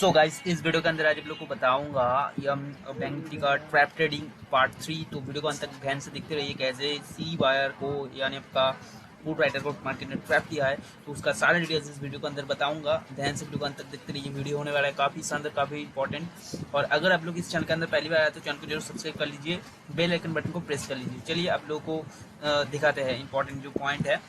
So guys, इस video के अंदर आज आप लोग को बताऊंगा यम बैंक निफ्टी का ट्रैप ट्रेडिंग पार्ट 3। तो वीडियो को अंत तक ध्यान से देखते रहिए कैसे सी बायर को यानी आपका पुट राइटर को मार्केट ने ट्रैप किया है। तो उसका सारा डिटेल्स इस वीडियो के अंदर बताऊंगा। ध्यान से वीडियो को अंत तक देखते रहिए। वीडियो होने वाला है काफी शानदार, काफी इंपॉर्टेंट। और अगर आप लोग इस चैनल के अंदर पहली बार आए तो चैनल को जरूर सब्सक्राइब कर लीजिए, बेल आइकन बटन को प्रेस कर लीजिए। चलिए आप लोग को दिखाते हैं इंपॉर्टेंट जो पॉइंट है।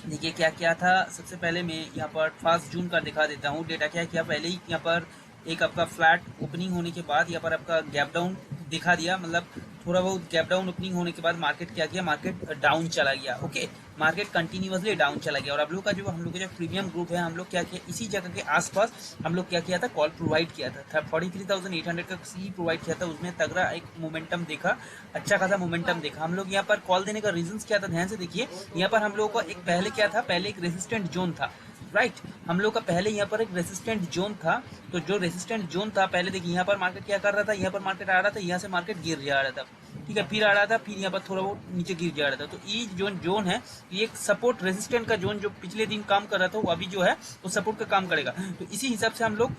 देखिए क्या क्या था। सबसे पहले मैं यहाँ पर 1 जून का दिखा देता हूँ। डेटा क्या किया, पहले ही यहाँ पर एक आपका फ्लैट ओपनिंग होने के बाद यहाँ पर आपका गैप डाउन दिखा दिया, मतलब थोड़ा बहुत गैप डाउन ओपनिंग होने के बाद मार्केट क्या किया, मार्केट डाउन चला गया। ओके, मार्केट कंटिन्यूअसली डाउन चला गया। और आप लोग का जो हम लोग का जो प्रीमियम ग्रुप है, हम लोग क्या किया, इसी जगह के आसपास हम लोग क्या किया था, कॉल प्रोवाइड किया था। 43,800 का सी प्रोवाइड किया था। उसमें तगड़ा एक मोमेंटम देखा, अच्छा खासा मोमेंटम देखा। हम लोग यहाँ पर कॉल देने का रीजन क्या था, ध्यान से देखिए। यहाँ पर हम लोग का एक पहले क्या था, पहले एक रेजिस्टेंट जोन था, राइट। हम लोग का पहले यहाँ पर एक रेसिस्टेंट जोन था। तो जो रेसिस्टेंट जोन था पहले देखिए, यहाँ पर मार्केट क्या कर रहा था, यहाँ पर मार्केट आ रहा था, यहाँ से मार्केट गिर जा रहा था, ठीक है, फिर आ रहा था, फिर यहाँ पर थोड़ा बहुत नीचे गिर जा रहा था। तो ये जोन है, ये एक सपोर्ट रेसिस्टेंट का जोन जो पिछले दिन काम कर रहा था, वो अभी जो है वो सपोर्ट का काम करेगा। तो इसी हिसाब से हम लोग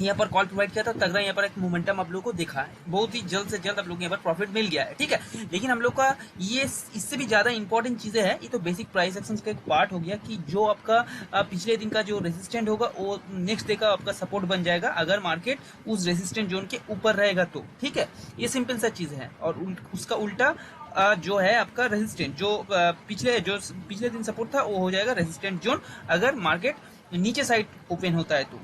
यहाँ पर कॉल प्रोवाइड किया था। तगड़ा यहाँ पर एक मोमेंटम आप लोग को दिखा है, बहुत ही जल्द से जल्द आप लोग यहाँ पर प्रॉफिट मिल गया है, ठीक है। लेकिन हम लोग का ये इससे भी ज्यादा इंपॉर्टेंट चीजें हैं। ये तो बेसिक प्राइस एक्शन का एक पार्ट हो गया कि जो आपका पिछले दिन का जो रेसिस्टेंट होगा वो नेक्स्ट डे का आपका सपोर्ट बन जाएगा, अगर मार्केट उस रेसिस्टेंट जोन के ऊपर रहेगा तो, ठीक है। ये सिंपल सा चीज है। और उसका उल्टा जो है आपका रेजिस्टेंट, जो पिछले दिन सपोर्ट था, वो हो जाएगा रेजिस्टेंट जोन, अगर मार्केट नीचे साइड ओपन होता है तो।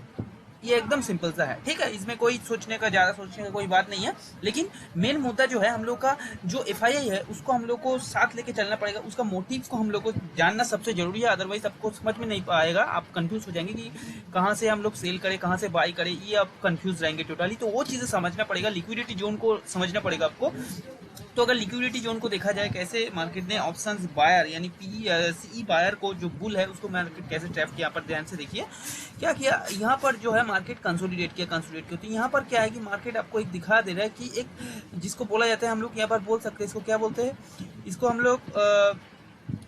ये एकदम सिंपल सा है, ठीक है। इसमें कोई ज्यादा सोचने का कोई बात नहीं है। लेकिन मेन मुद्दा जो है, हम लोग का जो एफआईआई है उसको हम लोग को साथ लेके चलना पड़ेगा। उसका मोटिव को हम लोग को जानना सबसे जरूरी है, अदरवाइज आपको समझ में नहीं आएगा। आप कंफ्यूज हो जाएंगे कि कहाँ से हम लोग सेल करें, कहाँ से बाई करें, ये आप कंफ्यूज रहेंगे टोटली। तो वो चीजें समझना पड़ेगा, लिक्विडिटी जोन को समझना पड़ेगा आपको। तो अगर लिक्विडिटी जोन को देखा जाए, कैसे मार्केट ने ऑप्शंस बायर यानी सीई बायर को जो बुल है उसको मार्केट कैसे ट्रैप किया, यहाँ पर ध्यान से देखिए क्या किया। यहाँ पर जो है मार्केट कंसोलिडेट किया। तो यहाँ पर क्या है कि मार्केट आपको एक दिखा दे रहा है कि एक जिसको बोला जाता है, हम लोग यहाँ पर बोल सकते हैं, इसको क्या बोलते हैं, इसको हम लोग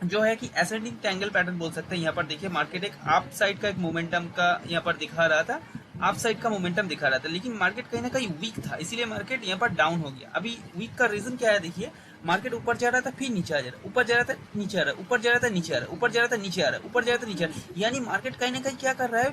जो है कि एसेंडिंग ट्रायंगल पैटर्न बोल सकते हैं। यहाँ पर देखिए मार्केट एक अप साइड का एक मोमेंटम का यहाँ पर दिखा रहा था, अप साइड का मोमेंटम दिखा रहा था, लेकिन मार्केट कहीं ना कहीं वीक था, इसीलिए मार्केट यहाँ पर डाउन हो गया। अभी वीक का रीजन क्या है, देखिए मार्केट ऊपर जा रहा था, फिर नीचे आ जा रहा, ऊपर जा रहा था, नीचे आ रहा, ऊपर जा रहा था, नीचे आ रहा, ऊपर जा रहा था, नीचे आ रहा, ऊपर जा रहा था, नीचे आ रहा। यानी मार्केट कहीं ना कहीं क्या कर रहा है,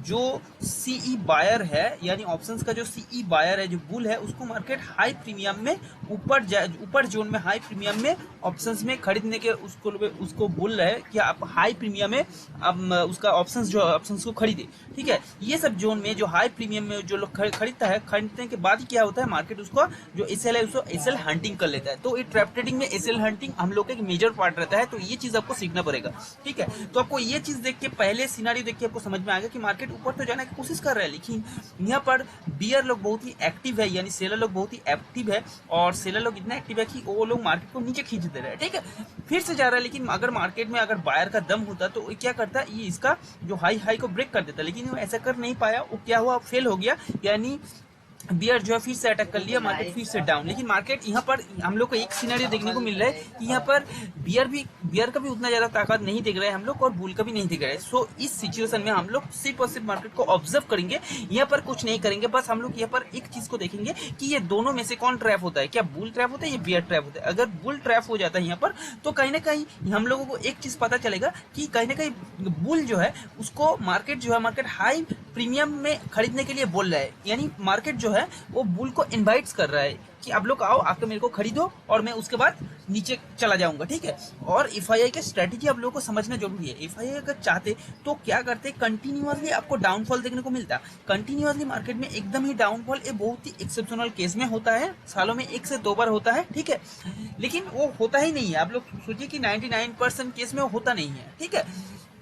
जो सीई बायर है यानी ऑप्शंस का जो सीई बायर है, जो बुल है, उसको मार्केट हाई प्रीमियम में ऊपर जोन में हाई प्रीमियम में ऑप्शंस में खरीदने के उसको बोल रहे हैं कि आप हाई प्रीमियम में अब उसका ऑप्शंस को खरीदे, ठीक है। ये सब जोन में जो हाई प्रीमियम में जो लोग खरीदता है, खरीदने के बाद क्या होता है, मार्केट उसको जो एसएल है उसको एसएल हंटिंग कर लेता है। तो ये ट्रैप ट्रेडिंग में एसएल हंटिंग हम लोग का एक मेजर पार्ट रहता है। तो ये चीज आपको सीखना पड़ेगा, ठीक है। तो आपको ये चीज देख के, पहले सिनारियो देख के आपको समझ में आएगा कि मार्केट ऊपर तो जाने की कोशिश कर रहा है, लेकिन यहाँ पर बियर लोग बहुत ही एक्टिव है, यानी सेलर लोग बहुत ही एक्टिव है। और सेलर लोग इतना एक्टिव है कि वो लोग मार्केट को नीचे खींच दे रहे हैं, ठीक है। फिर से जा रहा है, लेकिन अगर मार्केट में अगर बायर का दम होता तो क्या करता, ये इसका जो हाई को ब्रेक कर देता, लेकिन वो ऐसा कर नहीं पाया। वो क्या हुआ, फेल हो गया, यानी बियर जो है फिर से अटैक कर लिया, मार्केट फिर से डाउन। लेकिन मार्केट यहाँ पर हम लोग को एक सिनेरियो देखने को मिल रहा है कि यहाँ पर बियर का भी उतना ज्यादा ताकत नहीं दिख रहा है हम लोग, और बुल का भी नहीं दिख रहा है। सो इस सिचुएशन में हम लोग सिर्फ और सिर्फ मार्केट को ऑब्जर्व करेंगे, यहाँ पर कुछ नहीं करेंगे। बस हम लोग यहाँ पर एक चीज को देखेंगे कि ये दोनों में से कौन ट्रैप होता है, क्या बुल ट्रैप होता है या बियर ट्रैप होता है। अगर बुल ट्रैप हो जाता है यहाँ पर, तो कहीं ना कहीं हम लोगों को एक चीज पता चलेगा कि कहीं ना कहीं बुल जो है उसको मार्केट हाई प्रीमियम में खरीदने के लिए बोल रहा है, यानी मार्केट जो है वो बुल को इनवाइट्स कर रहा है कि आप लोग आओ, आकर मेरे को खरीदो और मैं उसके बाद नीचे चला जाऊंगा, ठीक है। और एफआईआई का स्ट्रेटेजी आप लोगों को समझना जरूरी है। एफआईआई अगर चाहते तो क्या करते, कंटिन्यूअसली आपको डाउनफॉल देखने को मिलता। कंटिन्यूअसली मार्केट में एकदम ही डाउनफॉल ये बहुत ही एक्सेप्शनल केस में होता है, सालों में 1 से 2 बार होता है, ठीक है। लेकिन वो होता ही नहीं है। आप लोग सोचिए कि 99% केस में वो होता नहीं है, ठीक है।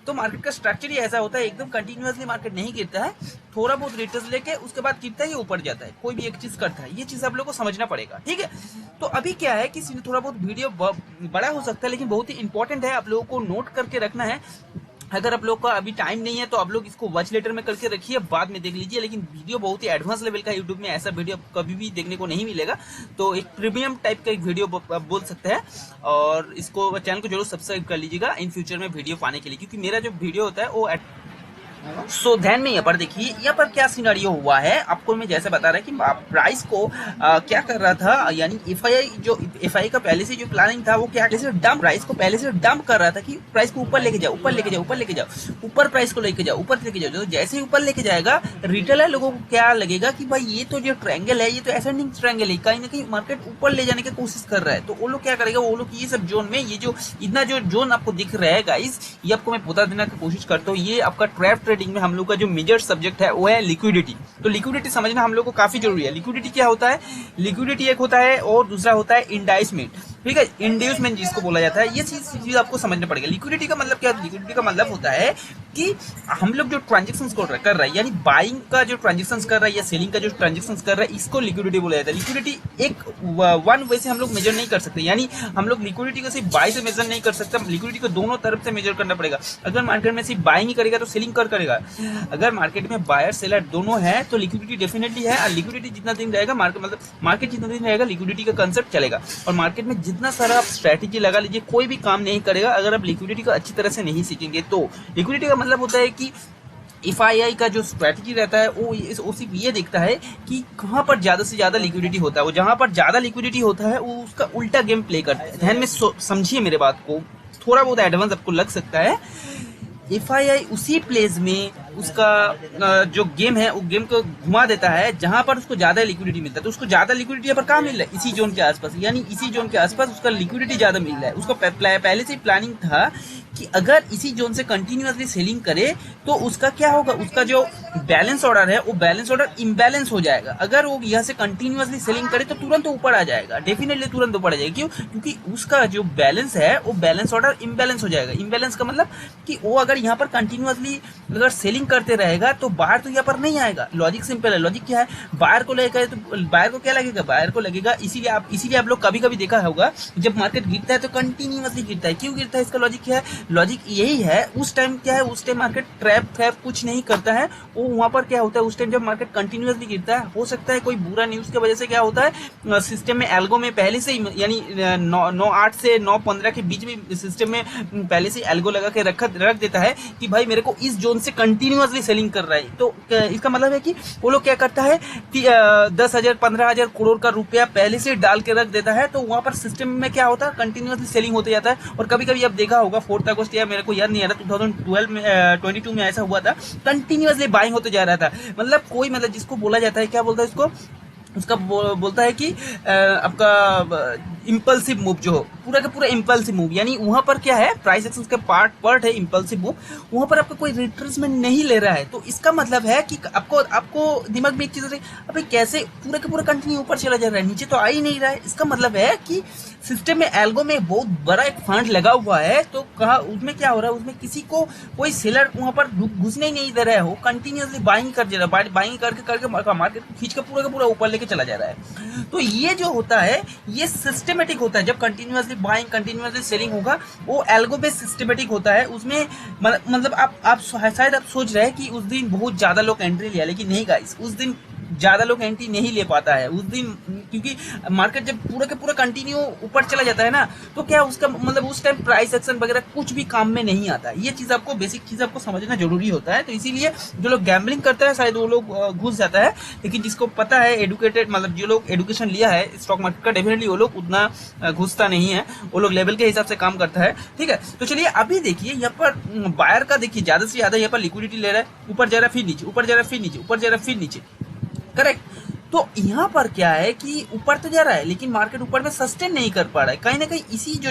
तो मार्केट का स्ट्रक्चर ही ऐसा होता है, एकदम कंटिन्यूअसली मार्केट नहीं गिरता है, थोड़ा बहुत रिटर्न लेके उसके बाद गिरता है, ये ऊपर जाता है, कोई भी एक चीज करता है। ये चीज आप लोगों को समझना पड़ेगा, ठीक है। तो अभी क्या है कि थोड़ा बहुत वीडियो बड़ा हो सकता है, लेकिन बहुत ही इंपॉर्टेंट है, आप लोगों को नोट करके रखना है। अगर आप लोग का अभी टाइम नहीं है तो आप लोग इसको वॉच लेटर में करके रखिए, बाद में देख लीजिए। लेकिन वीडियो बहुत ही एडवांस लेवल का, यूट्यूब में ऐसा वीडियो कभी भी देखने को नहीं मिलेगा। तो एक प्रीमियम टाइप का एक वीडियो आप बोल सकते हैं, और इसको चैनल को जरूर सब्सक्राइब कर लीजिएगा इन फ्यूचर में वीडियो पाने के लिए, क्योंकि मेरा जो वीडियो होता है वो सो ध्यान में यहाँ पर देखिए, यहाँ पर क्या सिनारियो हुआ है आपको मैं जैसे बता रहा है कि प्राइस को क्या कर रहा था, यानी एफआई का पहले से जो प्लानिंग था वो क्या से डंप, प्राइस को पहले से डंप कर रहा था कि प्राइस को ऊपर लेके जाओ, ऊपर लेके जाओ, ऊपर लेके जाओ, ऊपर प्राइस को लेके जाओ, ऊपर लेके जाओ। तो जैसे ही ऊपर लेके जाएगा रिटेलर लोगों को क्या लगेगा कि भाई ये तो जो ट्रायंगल है ये तो एसेंडिंग ट्रायंगल है, कहीं ना कहीं मार्केट ऊपर ले जाने की कोशिश कर रहा है। तो वो लोग क्या करेगा, वो लोग ये सब जोन में, ये जो इतना जो जोन आपको दिख रहा है गाइस, ये आपको मैं बता देने की कोशिश करता हूँ, ये आपका ट्रैप ट्रेडिंग में हम लोग का जो मेजर सब्जेक्ट है वो है लिक्विडिटी। तो लिक्विडिटी समझना हम लोग को काफी जरूरी है। लिक्विडिटी क्या होता है, लिक्विडिटी एक होता है और दूसरा होता है इंडाइसमेंट, ठीक है, इंड्यूसमेंट जिसको बोला जाता है। ये चीज आपको समझना पड़ेगा। लिक्विडिटी का मतलब क्या है, लिक्विडिटी का मतलब होता है कि हम लोग जो ट्रांजेक्शंस कर रहा है, यानी बाइंग का जो ट्रांजेक्शंस कर रहा है या सेलिंग का जो ट्रांजेक्शंस कर रहा है, इसको लिक्विडिटी बोला जाता है। लिक्विडिटी एक वन वे से हम लोग मेजर नहीं कर सकते, यानी हम लोग लिक्विडिटी को सिर्फ बाय से मेजर नहीं कर सकते, लिक्विडिटी को दोनों तरफ से मेजर करना पड़ेगा। अगर मार्केट में सिर्फ बाइंग ही करेगा तो सेलिंग कर करेगा, अगर मार्केट में बायर सेलर दोनों है तो लिक्विडिटी डेफिनेटली है। और लिक्विडिटी जितना दिन रहेगा मार्केट जितना दिन रहेगा लिक्विडिटी का कंसेप्ट चलेगा। और मार्केट में जितना सारा आप स्ट्रैटेजी लगा लीजिए कोई भी काम नहीं करेगा अगर आप लिक्विडिटी को अच्छी तरह से नहीं सीखेंगे। तो लिक्विडिटी का मतलब होता है कि एफआईआई का जो स्ट्रैटेजी रहता है वो सिर्फ ये देखता है कि कहां पर ज्यादा से ज्यादा लिक्विडिटी होता है, वो जहां पर ज्यादा लिक्विडिटी होता है वो उसका उल्टा गेम प्ले करता है। ध्यान में समझिए मेरे बात को, थोड़ा बहुत एडवांस आपको लग सकता है। एफआईआई उसी प्लेस में उसका जो गेम है वो गेम को घुमा देता है जहां पर उसको ज्यादा लिक्विडिटी मिलता है। तो उसको ज्यादा लिक्विडिटी पर कहाँ मिल रहा है, इसी जोन के आसपास, यानी इसी जोन के आसपास उसका लिक्विडिटी ज्यादा मिल रहा है। उसको पहले से प्लानिंग था कि अगर इसी जोन से कंटिन्यूअसली सेलिंग करे तो उसका क्या होगा, उसका जो बैलेंस ऑर्डर है वो बैलेंस ऑर्डर इम्बैलेंस हो जाएगा। अगर वो यहाँ से कंटिन्यूअसली सेलिंग करे तो तुरंत ऊपर आ जाएगा, डेफिनेटली तुरंत ऊपर आ जाएगा। क्यों, क्योंकि उसका जो बैलेंस है वो बैलेंस ऑर्डर इम्बैलेंस हो जाएगा। इम्बैलेंस का मतलब कि वो अगर यहाँ पर कंटिन्यूअसली अगर सेलिंग करते रहेगा तो बाहर तो यहाँ पर नहीं आएगा। लॉजिक सिंपल है, लॉजिक क्या है, बाहर को लगेगा तो बाहर को क्या लगेगा, बाहर को लगेगा। इसीलिए आप लोग कभी कभी देखा होगा जब मार्केट गिरता है तो कंटिन्यूअसली गिरता है। क्यों गिरता है, इसका लॉजिक क्या है, लॉजिक यही है। उस टाइम क्या है, उस टाइम मार्केट ट्रैप कुछ नहीं करता है। वो वहां पर क्या होता है, उस टाइम जब मार्केट कंटिन्यूअसली गिरता है, हो सकता है कोई बुरा न्यूज की वजह से क्या होता है, सिस्टम में एल्गो में पहले से ही, यानी 9:08 से 9:15 के बीच में सिस्टम में पहले से एल्गो लगा के रख देता है कि भाई मेरे को इस जोन से कंटिन्यूअसली सेलिंग कर रहा है। तो इसका मतलब है कि वो लोग क्या करता है कि 10,000 15,000 करोड़ का रुपया पहले से डाल के रख देता है। तो वहां पर सिस्टम में क्या होता है, कंटिन्यूअसली सेलिंग होते जाता है। और कभी कभी अब देखा होगा 4 अगस्त या मेरे को याद नहीं आ रहा 2012 में 22 में ऐसा हुआ था, कंटिन्यूअसली बाइंग होते जा रहा था। मतलब कोई, मतलब जिसको बोला जाता है, क्या बोलता है इसको, उसका बोलता है कि आपका इंपल्सिव मूव जो हो, पूरा का पूरा इंपल्सिव मूव, यानी वहां पर क्या है, प्राइस एक्शन का पार्ट है इंपल्सिव मूव, वहां पर आपका कोई रिट्रेसमेंट नहीं ले रहा है। तो इसका मतलब है कि आपको दिमाग में एक चीज है, अभी कैसे पूरा का पूरा कंटिन्यू ऊपर चला जा रहा है, नीचे तो आ ही नहीं रहा है। इसका मतलब है कि सिस्टम में एल्गो में बहुत बड़ा एक फंड लगा हुआ है। तो कहा उसमें क्या हो रहा है, उसमें किसी को कोई सेलर वहां पर घुसने ही नहीं दे रहा है, वो कंटिन्यूअसली बाइंग कर जा रहा है, बाइंग करके मार्केट को खींच कर पूरा का पूरा ऊपर लेके चला जा रहा है। तो ये जो होता है ये सिस्टमेटिक होता है। जब कंटिन्यूअसली बाइंग कंटिन्यूअसली सेलिंग होगा वो एल्गो बेस्ड सिस्टमेटिक होता है। उसमें मतलब आप शायद आप सोच रहे हैं कि उस दिन बहुत ज्यादा लोग एंट्री लिया, लेकिन नहीं गाइस, उस दिन ज्यादा लोग एंट्री नहीं ले पाता है उस दिन, क्योंकि मार्केट जब पूरा के पूरा कंटिन्यू ऊपर चला जाता है ना, तो क्या उसका मतलब उस टाइम प्राइस एक्शन वगैरह कुछ भी काम में नहीं आता है। ये चीज आपको, बेसिक चीज आपको समझना जरूरी होता है। तो इसीलिए जो लोग गैम्बलिंग करता है शायद वो लोग घुस जाता है, लेकिन जिसको पता है, एडुकेटेड, मतलब जो लोग एडुकेशन लिया है स्टॉक मार्केट का, डेफिनेटली वो लोग उतना घुसता नहीं है, वो लोग लेवल के हिसाब से काम करता है। ठीक है, तो चलिए अभी देखिए यहाँ पर बायर का, देखिए ज्यादा से ज्यादा यहाँ पर लिक्विडिटी ले रहा है, ऊपर जा रहा है फिर नीचे, ऊपर जा रहा है फिर नीचे, ऊपर जा रहा है फिर नीचे, करेक्ट। तो यहाँ पर क्या है कि ऊपर तो जा रहा है लेकिन मार्केट ऊपर में सस्टेन नहीं कर पा रहा है। कहीं ना कहीं इसी जो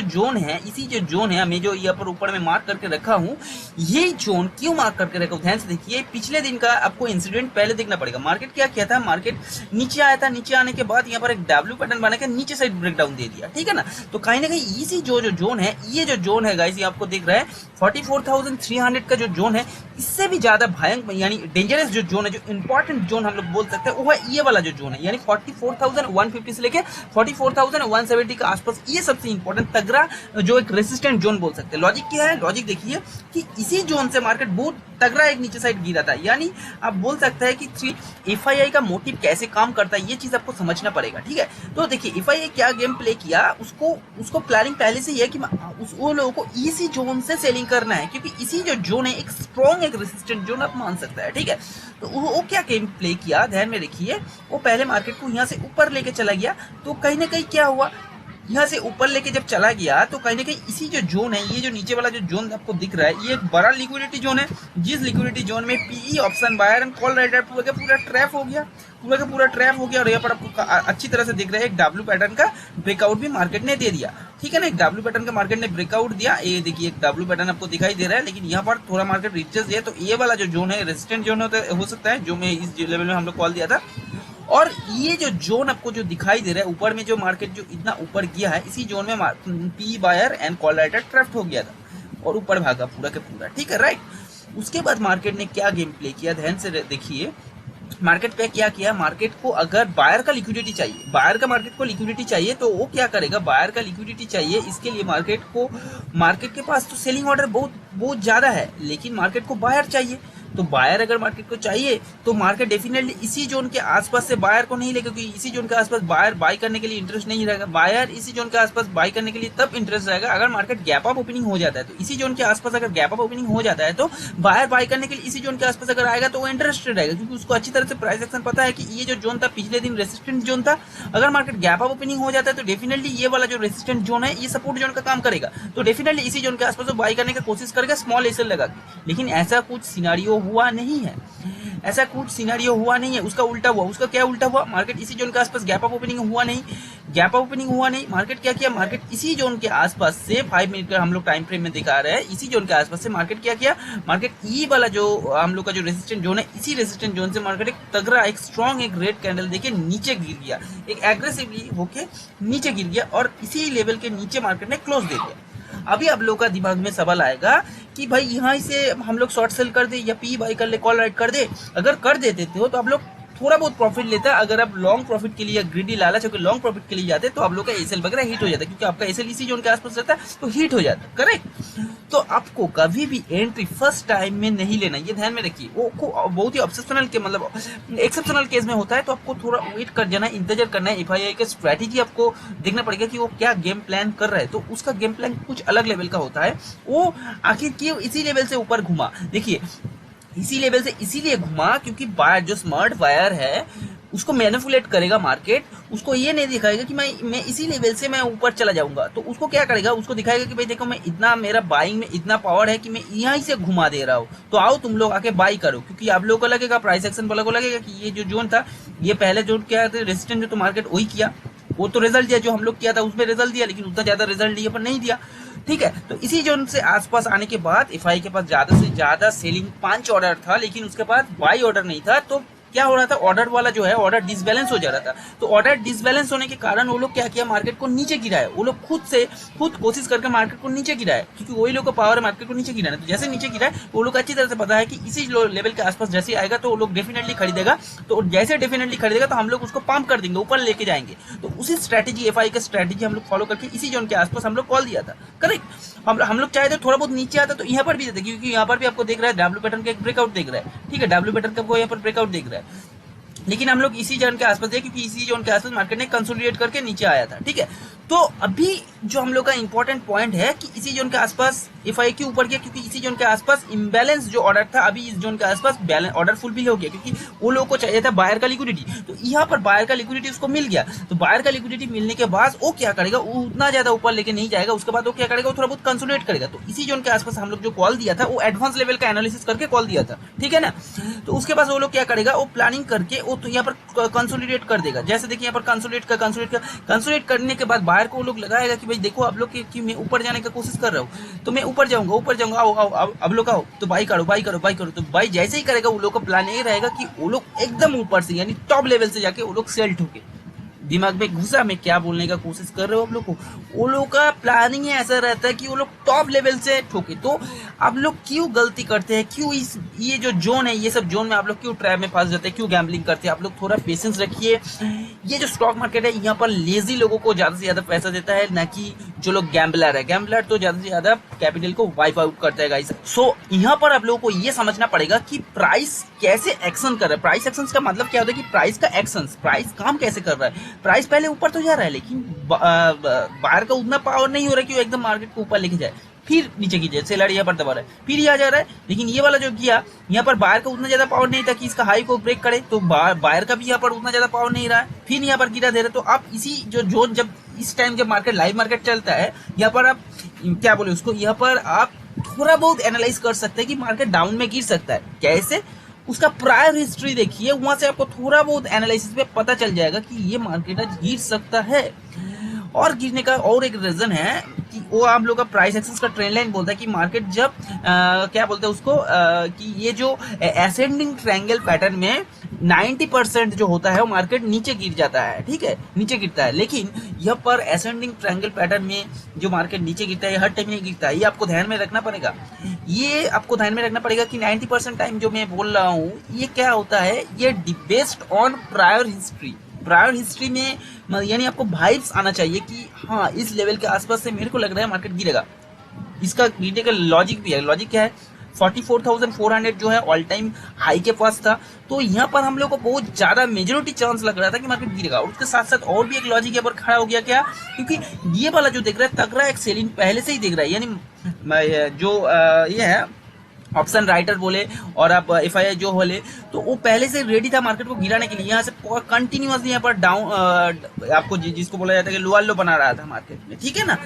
जोन है मैं जो यहाँ पर ऊपर में मार्क करके रखा हूँ, ये जोन क्यों मार्क करके रखा हूँ, ध्यान से देखिए। पिछले दिन का आपको इंसिडेंट पहले देखना पड़ेगा। मार्केट क्या किया था, मार्केट नीचे आया था, नीचे आने के बाद यहाँ पर एक डब्ल्यू पैटर्न बना के नीचे साइड ब्रेकडाउन दे दिया, ठीक है ना। तो कहीं ना कहीं इसी जो जोन है, ये जो जोन है गाइस, ये आपको दिख रहा है 44,300 का जो जोन है, इससे भी ज्यादा भयंकर यानी डेंजरस जो जोन है, जो इंपॉर्टेंट जोन हम लोग बोल सकते हैं, वो है ये वाला जो जोन है, यानी 44,150 से लेके 44,170 के आसपास। ये सबसे इंपॉर्टेंट तगड़ा जो एक रेसिस्टेंट जोन बोल सकते हैं। लॉजिक क्या है, लॉजिक देखिए कि इसी जोन से मार्केट बहुत तगड़ा एक नीचे साइड गिरा था। यानी आप बोल सकते हैं कि एफआईआई का मोटिव कैसे काम करता है, ये चीज आपको समझना पड़ेगा, ठीक है। तो देखिए एफआईआई क्या गेम प्ले किया, उसको प्लानिंग पहले से ही है कि वो लोगों को इसी जोन से सेलिंग करना है, क्योंकि इसी जो जोन है एक स्ट्रॉन्ग एक रेसिस्टेंट जोन आप मान सकता है, ठीक है। तो वो क्या गेम प्ले किया, ध्यान में रखिए, वो पहले मार्केट को यहाँ से ऊपर लेके चला गया, तो कहीं ना कहीं क्या हुआ, यहाँ से ऊपर लेके जब चला गया तो कहीं ना कहीं इसी जो जोन है, ये जो नीचे वाला जो जोन आपको दिख रहा है, ये एक बड़ा लिक्विडिटी जोन है, जिस लिक्विडिटी जोन में PE option buyer and call writer पूरा ट्रैप हो गया, पूरा का पूरा ट्रैप हो गया। और यहाँ पर आपको अच्छी तरह से दिख रहा है एक डब्ल्यू पैटर्न का ब्रेकआउट भी मार्केट ने दे दिया, ठीक है ना। एक डब्ल्यू पैटर्न का मार्केट ने ब्रेकआउट दिया, ये देखिए एक डब्ल्यू पैटर्न आपको दिखाई दे रहा है, लेकिन यहाँ पर थोड़ा मार्केट रिचेस है, तो ये वाला जो जोन है रेजिस्टेंट जोन हो सकता है, जो मैं इस लेवल में हम लोग कॉल दिया था। और ये जो जोन आपको जो दिखाई दे रहा है ऊपर में, जो मार्केट जो इतना ऊपर गया है, इसी जोन में P buyer and call writer trapped हो गया था और ऊपर भागा पूरा के पूरा, ठीक है, राइट। उसके बाद मार्केट ने क्या गेम प्ले किया, ध्यान से देखिए। मार्केट पे क्या किया, मार्केट को अगर बायर का लिक्विडिटी चाहिए, बायर का मार्केट को लिक्विडिटी चाहिए, तो वो क्या करेगा, बायर का लिक्विडिटी चाहिए, इसके लिए मार्केट के पास तो सेलिंग ऑर्डर बहुत ज्यादा है, लेकिन मार्केट को बायर चाहिए। तो बायर अगर मार्केट को चाहिए तो मार्केट डेफिनेटली इसी जोन के आसपास से बायर को नहीं लेगा, क्योंकि इसी जोन के आसपास बायर बाय करने के लिए इंटरेस्ट नहीं रहेगा। बायर इसी जोन के आसपास बाय करने के लिए तब इंटरेस्ट रहेगा अगर मार्केट गैप अप ओपनिंग हो जाता है। तो इसी जोन के आसपास अगर गैप अप ओपनिंग हो जाता है तो बायर बाय करने के लिए इसी जोन के आसपास अगर आएगा तो वो इंटरेस्टेड रहेगा, क्योंकि उसको अच्छी तरह से प्राइस एक्शन पता है कि ये जो जोन था पिछले दिन रेसिस्टेंट जोन था, अगर मार्केट गैप अप ओपनिंग हो जाता है तो डेफिनेटली ये वाला जो रेसिस्टेंट जोन है ये सपोर्ट जोन का काम करेगा, तो डेफिनेटली इसी जोन के आसपास बाय करने की कोशिश करेगा स्मॉल एसएल लगा के। लेकिन ऐसा कुछ सिनेरियो हुआ नहीं है, ऐसा कुछ सिनेरियो हुआ नहीं है, उसका उल्टा हुआ। उसका क्या उल्टा हुआ, मार्केट इसी जोन के आसपास गैप अप ओपनिंग हुआ नहीं, गैप अप ओपनिंग हुआ नहीं, मार्केट क्या किया, मार्केट इसी जोन के आसपास से 5 मिनट का हम लोग टाइम फ्रेम में दिखा रहे हैं, इसी जोन के आसपास से मार्केट क्या किया, मार्केट ई वाला जो हम लोग का जो रेजिस्टेंट जोन है, इसी रेजिस्टेंट जोन से मार्केट एक तगड़ा एक स्ट्रॉन्ग एक रेड कैंडल देके नीचे गिर गया, एक एग्रेसिवली होके नीचे गिर गया और इसी लेवल के नीचे मार्केट ने क्लोज दे दिया। अभी आप लोग का दिमाग में सवाल आएगा कि भाई यहाँ से हम लोग शॉर्ट सेल कर दे या पी बाई कर ले, कॉल राइट कर दे। अगर कर देते हो तो आप लोग थोड़ा बहुत प्रॉफिट लेता है। अगर आप लॉन्ग प्रॉफिट के लिए ग्रीडी लालच होकर लॉन्ग प्रॉफिट के लिए जाते तो आप लोग का एसएल वगैरह हिट हो जाता है, क्योंकि आपका एसएल इसी जोन के आसपास रहता है तो हिट हो जाता है, करेक्ट। तो आपको कभी भी एंट्री फर्स्ट टाइम में नहीं लेना, ये ध्यान में रखिए। वो बहुत ही ऑब्सेशनल के मतलब एक्सेप्शनल केस में होता है, तो आपको थोड़ा वेट कर जाना है, इंतजार करना है। एफआईआई का स्ट्रैटेजी आपको देखना पड़ेगा कि वो क्या गेम प्लान कर रहा है, तो उसका गेम प्लान कुछ अलग लेवल का होता है। वो आखिर क्यों इसी लेवल से ऊपर घुमा, देखिए इसी लेवल से इसीलिए घुमा क्योंकि बायर जो स्मार्ट बायर है उसको मैनिपुलेट करेगा मार्केट, उसको ये नहीं दिखाएगा कि मैं इसी लेवल से मैं ऊपर चला जाऊंगा। तो उसको क्या करेगा, उसको दिखाएगा कि भाई देखो मैं इतना, मेरा बाइंग में इतना पावर है कि मैं यहीं से घुमा दे रहा हूँ, तो आओ तुम लोग आके बाई करो। क्योंकि आप लोगों को लगेगा, प्राइस एक्शन वाला को लगेगा कि ये जो जोन था, ये पहले जोन क्या था रेजिस्टेंस, जो तो मार्केट वही किया, वो तो रिजल्ट दिया, जो हम लोग किया था उसमें रिजल्ट दिया, लेकिन उतना ज्यादा रिजल्ट यहाँ पर नहीं दिया, ठीक है। तो इसी जोन से आसपास आने के बाद एफआई के पास ज्यादा से ज्यादा सेलिंग पंच ऑर्डर था, लेकिन उसके पास बाई ऑर्डर नहीं था। तो क्या हो रहा था, ऑर्डर वाला जो है ऑर्डर डिसबैलेंस हो जा रहा था। तो ऑर्डर डिसबैलेंस होने के कारण वो लोग क्या किया, मार्केट को नीचे गिराया। वो लोग खुद कोशिश करके मार्केट को नीचे गिराया, क्योंकि वही लोग का पावर है मार्केट को नीचे गिराना। तो जैसे नीचे गिराए वो लोग अच्छी तरह से पता है कि इसी लेवल के आसपास जैसे आएगा तो वो लोग डेफिनेटली खरीदेगा। तो जैसे डेफिनेटली खरीदेगा तो हम लोग उसको पंप कर देंगे, ऊपर लेके जाएंगे। तो उसी स्ट्रैटेजी एफआई का स्ट्रैटेजी हम लोग फॉलो करके इसी जोन के आसपास हम लोग कॉल दिया था, करेक्ट। हम लोग चाहे तो थोड़ा बहुत नीचे आता तो यहाँ पर भी देते, क्योंकि यहाँ पर भी आपको देख रहा है डब्ल्यू पैटर्न का एक ब्रेकआउट देख रहा है, ठीक है, डब्ल्यू पैटर्न का वो यहाँ पर ब्रेकआउट देख रहा है। लेकिन हम लोग इसी जोन के आसपास थे, क्योंकि इसी जोन के आसपास मार्केट ने कंसोलिडेट करके नीचे आया था, ठीक है। तो अभी जो हम लोग का इंपॉर्टेंट पॉइंट है कि इसी जोन के आसपास एफआई के ऊपर गया, क्योंकि इसी जोन के आसपास इम्बैलेंस जो ऑर्डर था, अभी इस जोन के आसपास ऑर्डर फुलफिल हो गया, क्योंकि वो लोगों को चाहिए था बायर का लिक्विडिटी। तो यहाँ पर बायर का लिक्विडिटी उसको मिल गया। तो बायर का लिक्विडिटी मिलने के बाद वो क्या करेगा, वो उतना ज्यादा ऊपर लेके नहीं जाएगा, उसके बाद वो क्या करेगा, वो थोड़ा बहुत कंसोलिडेट करेगा। तो इसी जोन के आसपास हम लोग जो कॉल दिया था वो एडवांस लेवल का एनालिसिस करके कॉल दिया था, ठीक है ना। तो उसके बाद वो लोग क्या करेगा, वो प्लानिंग करके वो तो यहाँ पर कंसोलिडेट कर देगा। जैसे देखिए यहाँ पर कंसोलिडेट करने के बाद बायर को वो लोग लगाएगा कि भाई देखो आप लोग कि मैं ऊपर जाने की कोशिश कर रहा हूँ, तो मैं ऊपर जाऊंगा, आओ अब लोग आओ, तो बाई करो। तो बाई जैसे ही करेगा वो लोग का प्लान ये रहेगा कि वो लोग एकदम ऊपर से यानी टॉप लेवल से जाके वो लोग सेल ठोके। दिमाग में घुसा मैं क्या बोलने का कोशिश कर रहे हो आप लोग को, वो लोग का प्लानिंग ऐसा रहता है कि वो लोग टॉप लेवल से ठोके। तो आप लोग क्यों गलती करते हैं, क्यों ये जो जोन है, ये सब जोन में आप लोग क्यों ट्रैप में फंस जाते हैं, क्यों गैम्बलिंग करते हैं। आप लोग थोड़ा पेशेंस रखिए। ये जो स्टॉक मार्केट है यहाँ पर लेजी लोगों को ज्यादा से ज्यादा पैसा देता है, ना कि जो लोग गैम्बलर है। गैम्बलर तो ज्यादा से ज्यादा कैपिटल को वाइप आउट करता है गाइस। सो यहाँ पर आप लोगों को ये समझना पड़ेगा कि प्राइस कैसे एक्शन कर रहा है। प्राइस एक्शन का मतलब क्या होता है कि प्राइस का एक्शन, प्राइस काम कैसे कर रहा है। प्राइस पहले ऊपर तो जा रहा है, लेकिन बाहर का उतना पावर नहीं हो रहा कि वो एकदम मार्केट को ऊपर लेके जाए। फिर नीचे गिर जाए, सेलर यहाँ पर दबा रहा है, फिर यहाँ जा रहा है, लेकिन ये वाला जो किया यहाँ पर बायर का उतना ज्यादा पावर नहीं था कि इसका हाई को ब्रेक करे, तो बायर का भी यहाँ पर उतना ज्यादा पावर नहीं रहा है, फिर यहाँ पर गिरा दे रहा है। तो आप इसी जो जोन, जब इस टाइम जब मार्केट लाइव मार्केट चलता है, यहाँ पर आप क्या बोले उसको, यहाँ पर आप थोड़ा बहुत एनालाइज कर सकते हैं कि मार्केट डाउन में गिर सकता है कैसे। उसका प्रायर हिस्ट्री देखिए, वहां से आपको थोड़ा बहुत एनालिसिस पे पता चल जाएगा कि ये मार्केट आज गिर सकता है। और गिरने का और एक रीजन है कि वो आप लोग का प्राइस एक्सेस का ट्रेंड लाइन बोलता है कि मार्केट जब क्या बोलते हैं उसको कि ये जो असेंडिंग ट्रायंगल पैटर्न में 90% जो होता है वो मार्केट नीचे गिर जाता है, ठीक है, नीचे गिरता है। लेकिन यहाँ पर असेंडिंग ट्रायंगल पैटर्न में जो मार्केट नीचे गिरता है हर टाइम नहीं गिरता है, ये आपको ध्यान में रखना पड़ेगा। ये आपको ध्यान में रखना पड़ेगा कि 90% टाइम जो मैं बोल रहा हूँ ये क्या होता है, ये based on prior history. Prior history में यानी आपको वाइब्स आना चाहिए कि हाँ इस लेवल के आसपास से मेरे को लग रहा है मार्केट गिरेगा। इसका गिरने का लॉजिक भी है, लॉजिक क्या है, 44,400 जो है ऑल टाइम हाई के पास था, तो यहाँ पर हम लोग को बहुत ज्यादा मेजोरिटी चांस लग रहा था कि मार्केट गिरेगा। और उसके साथ साथ और भी एक लॉजिक यहाँ पर खड़ा हो गया, क्या, क्योंकि ये वाला जो देख रहा है तगड़ा एक सेलिंग पहले से ही देख रहा है, यानी जो ये है ऑप्शन राइटर बोले और आप एफआईआई जो बोले, तो वो पहले से रेडी था मार्केट को गिराने के लिए। यहाँ से कंटिन्यूअसली यहाँ पर डाउन आपको जिसको बोला जाता है कि लोअर लो बना रहा था मार्केट में, ठीक है ना।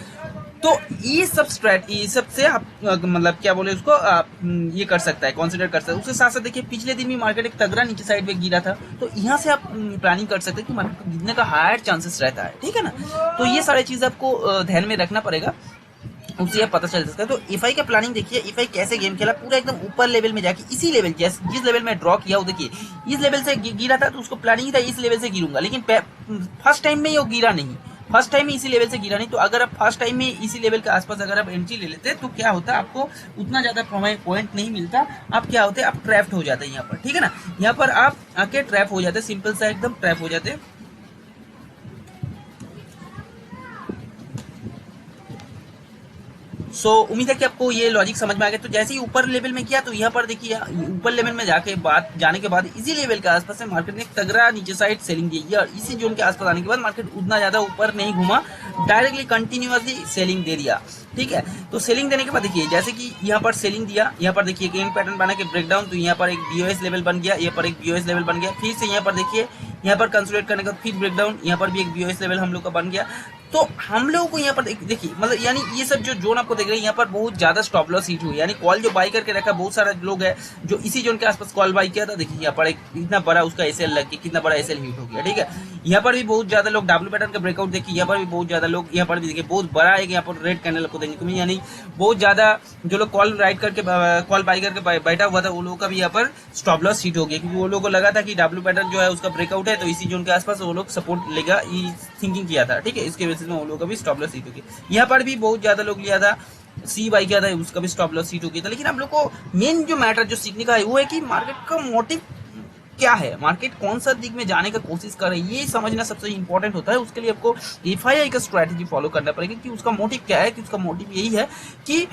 तो ये सब स्ट्रैटेजी सब से आप मतलब क्या बोले उसको आप ये कर सकता है, कंसीडर कर सकता है। उसके साथ साथ देखिए पिछले दिन भी मार्केट एक तगड़ा नीचे साइड में गिरा था, तो यहाँ से आप प्लानिंग कर सकते हैं कि मार्केट को गिरने का हायर चांसेस रहता है, ठीक है ना। तो ये सारी चीज आपको ध्यान में रखना पड़ेगा, उससे पता चल सकता है। तो एफआई का प्लानिंग देखिए, एफआई कैसे गेम खेला, पूरा एकदम ऊपर लेवल में जाके इसी लेवल जिस लेवल में ड्रॉ किया वो देखिए, इस लेवल से गिरा था तो उसको प्लानिंग था इस लेवल से गिरूंगा, लेकिन फर्स्ट टाइम में ये गिरा नहीं, फर्स्ट टाइम में इसी लेवल से गिरा नहीं। तो अगर आप फर्स्ट टाइम में इसी लेवल के आसपास अगर आप एंट्री ले लेते तो क्या होता है, आपको उतना ज्यादा पॉइंट नहीं मिलता, आप क्या होते आप ट्रैप्ड हो जाते हैं यहाँ पर, ठीक है ना। यहाँ पर आप आके ट्रैप हो जाते, सिंपल सा एकदम ट्रैप हो जाते। सो उम्मीद है कि आपको ये लॉजिक समझ में आ गया। तो जैसे ही ऊपर लेवल में किया तो यहाँ पर देखिए ऊपर लेवल में जाने के बाद इसी लेवल के आसपास से मार्केट ने तगड़ा नीचे साइड सेलिंग दी और इसी जोन के आसपास आने के बाद मार्केट उतना ज्यादा ऊपर नहीं घूमा, डायरेक्टली कंटिन्यूअसली सेलिंग दे दिया, ठीक है। तो सेलिंग देने के बाद देखिए जैसे कि यहाँ पर सेलिंग दिया, यहाँ पर देखिए गेम पैटर्न बना के ब्रेकडाउन, तो यहाँ पर एक बीओएस लेवल बन गया, यहाँ पर एक बीओएस लेवल बन गया, फिर से यहाँ पर देखिए यहाँ पर कंसोलिडेट करने का फिर ब्रेकडाउन, यहाँ पर भी एक बीओएस लेवल हम लोग का बन गया। तो हम लोगों को यहाँ पर देखिए मतलब यानी ये सब जो जोन आपको देख रहे हैं यहाँ पर बहुत ज्यादा स्टॉप लॉस हिट हुई, यानी कॉल जो बाई करके रखा, बहुत सारे लोग है जो इसी जोन के आसपास कॉल बाई किया था। देखिए यहाँ पर एक इतना बड़ा उसका एसएल लग गया, कितना बड़ा एसएल हिट हो गया, ठीक है। यहाँ पर भी बहुत ज्यादा लोग डब्ल्यू पैटर्न का ब्रेकआउट देखिए, यहाँ पर भी बहुत ज्यादा लोग, यहाँ पर भी देखिए बहुत बड़ा है, यहाँ पर रेड कैंडल आपको देंगे तुम्हें, यानी बहुत ज्यादा जो लोग कॉल राइट करके कॉल बाई करके बैठा हुआ था वो लोगों का भी यहाँ पर स्टॉप लॉस हिट हो गया, क्योंकि वो लोगों को लगा था कि डब्ल्यू पैटर्न जो है उसका ब्रेकआउट है तो इसी जोन के आसपास वो लोग सपोर्ट लेगा, ये थिंकिंग किया था, ठीक है। इसके बेसिस में वो लोगों का भी स्टॉप लॉस हिट हो गया। यहाँ पर भी बहुत ज्यादा लोग लिया था, सी बाई किया था, उसका भी स्टॉप लॉस हिट हो गया था। लेकिन हम लोग को मेन जो मैटर जो सीखने का है वो है कि मार्केट का मोटिव क्या है, मार्केट कौन सा दिग में जाने का कोशिश कर रही है, ये समझना सबसे इंपॉर्टेंट होता है। उसके लिए आपको एफआईआई का स्ट्रैटेजी फॉलो करना पड़ेगा कि उसका मोटिव क्या है, कि उसका मोटिव यही है कि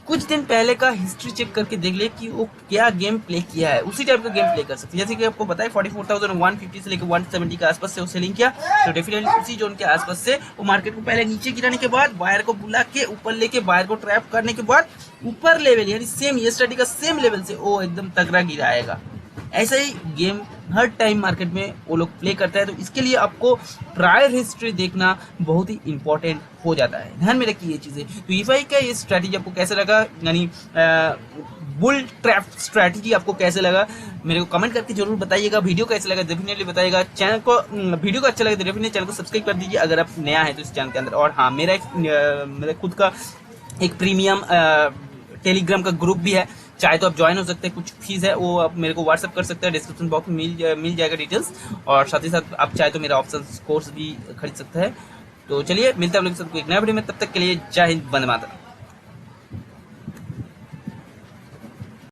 कुछ दिन पहले का हिस्ट्री चेक करके देख ले कि वो क्या गेम प्ले किया है, उसी टाइप का गेम प्ले कर सकते हैं। जैसे कि आपको बताया 44,150 से लेकर 170 के आसपास से वो सेलिंग किया, तो डेफिनेटली उसी जोन के आसपास से वो मार्केट को पहले नीचे गिराने के बाद बायर को बुला के ऊपर लेके बायर को ट्रैप करने के बाद ऊपर लेवल यानी सेम यस्टरडे का सेम लेवल से वो एकदम तगड़ा गिराएगा। ऐसा ही गेम हर टाइम मार्केट में वो लोग प्ले करता है, तो इसके लिए आपको प्रायर हिस्ट्री देखना बहुत ही इंपॉर्टेंट हो जाता है, ध्यान में रखिए ये चीजें। तो एफआई का ये स्ट्रैटेजी आपको कैसे लगा, यानी बुल ट्रैप स्ट्रैटेजी आपको कैसे लगा मेरे को कमेंट करके जरूर बताइएगा। वीडियो कैसे लगा डेफिनेटली बताइएगा। चैनल को वीडियो को अच्छा लगे तो डेफिनेटली चैनल को सब्सक्राइब कर दीजिए अगर आप नया है तो इस चैनल के अंदर। और हाँ, मेरा खुद का एक प्रीमियम टेलीग्राम का ग्रुप भी है, चाहे तो आप ज्वाइन हो सकते हैं, कुछ फीस है वो आप मेरे को व्हाट्सअप कर सकते हैं, डिस्क्रिप्शन बॉक्स में मिल जाएगा डिटेल्स। और साथ ही साथ आप चाहे तो मेरा ऑप्शन कोर्स भी खरीद सकते हैं। तो चलिए मिलते हैं आप लोगों के साथ एक नया वीडियो में, तब तक के लिए जय हिंद, वंदे मातरम।